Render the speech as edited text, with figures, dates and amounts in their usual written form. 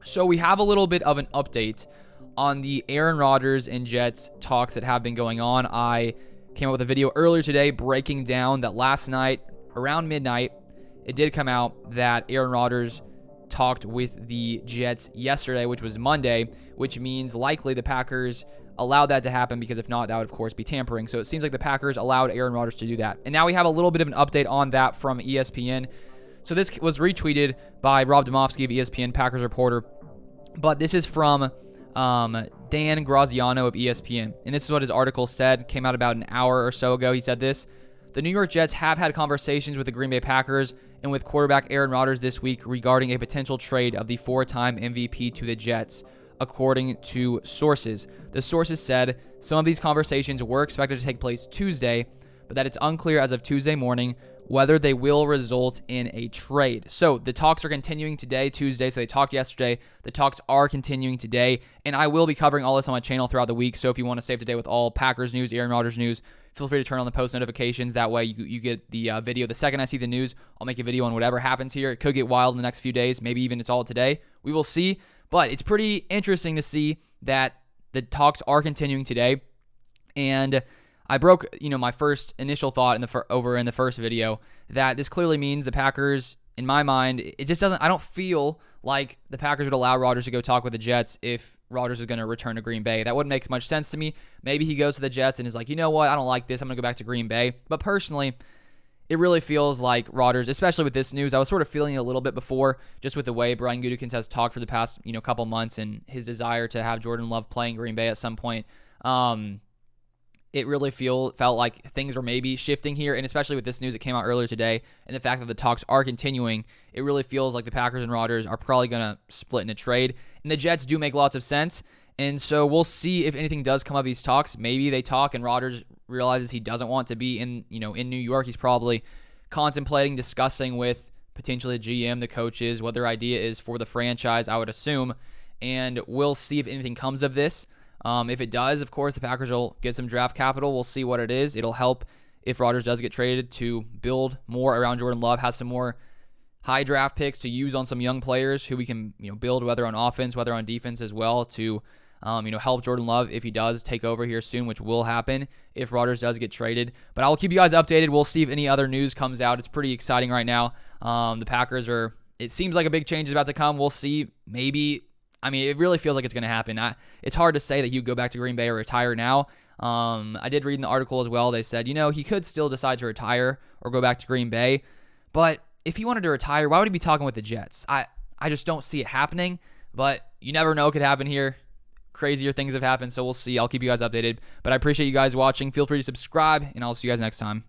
So we have a little bit of an update on the Aaron Rodgers and Jets talks that have been going on. I came out with a video earlier today breaking down that last night around midnight, it did come out that Aaron Rodgers talked with the Jets yesterday, which was Monday, which means likely the Packers allowed that to happen, because if not, that would of course be tampering. So it seems like the Packers allowed Aaron Rodgers to do that. And now we have a little bit of an update on that from ESPN. So this was retweeted by Rob Demovsky of ESPN, Packers reporter. But this is from Dan Graziano of ESPN. And this is what his article said. Came out about an hour or so ago. He said this: the New York Jets have had conversations with the Green Bay Packers and with quarterback Aaron Rodgers this week regarding a potential trade of the four-time MVP to the Jets, according to sources. The sources said some of these conversations were expected to take place Tuesday, but that it's unclear as of Tuesday morning whether they will result in a trade. So the talks are continuing today, Tuesday. So they talked yesterday. The talks are continuing today. And I will be covering all this on my channel throughout the week. So if you want to stay up to date with all Packers news, Aaron Rodgers news, feel free to turn on the post notifications. That way you get the video. The second I see the news, I'll make a video on whatever happens here. It could get wild in the next few days. Maybe even it's all today. We will see. But it's pretty interesting to see that the talks are continuing today. And I broke, my first initial thought over in the first video, that this clearly means the Packers, in my mind, it just doesn't. I don't feel like the Packers would allow Rodgers to go talk with the Jets if Rodgers is going to return to Green Bay. That wouldn't make much sense to me. Maybe he goes to the Jets and is like, you know what, I don't like this. I'm going to go back to Green Bay. But personally, it really feels like Rodgers, especially with this news, I was sort of feeling it a little bit before, just with the way Brian Gutekunst has talked for the past, couple months, and his desire to have Jordan Love playing Green Bay at some point. It really felt like things were maybe shifting here, and especially with this news that came out earlier today, and the fact that the talks are continuing, it really feels like the Packers and Rodgers are probably going to split in a trade. And the Jets do make lots of sense, and so we'll see if anything does come of these talks. Maybe they talk and Rodgers realizes he doesn't want to be in New York. He's probably contemplating, discussing with potentially the GM, the coaches, what their idea is for the franchise, I would assume, and we'll see if anything comes of this. If it does, of course, the Packers will get some draft capital. We'll see what it is. It'll help if Rodgers does get traded to build more around Jordan Love, has some more high draft picks to use on some young players who we can build, whether on offense, whether on defense as well, to help Jordan Love if he does take over here soon, which will happen if Rodgers does get traded. But I'll keep you guys updated. We'll see if any other news comes out. It's pretty exciting right now. The Packers it seems like a big change is about to come. We'll see. Maybe. It really feels like it's going to happen. It's hard to say that he'd go back to Green Bay or retire now. I did read in the article as well. They said, he could still decide to retire or go back to Green Bay. But if he wanted to retire, why would he be talking with the Jets? I just don't see it happening. But you never know. It could happen here. Crazier things have happened, so we'll see. I'll keep you guys updated. But I appreciate you guys watching. Feel free to subscribe, and I'll see you guys next time.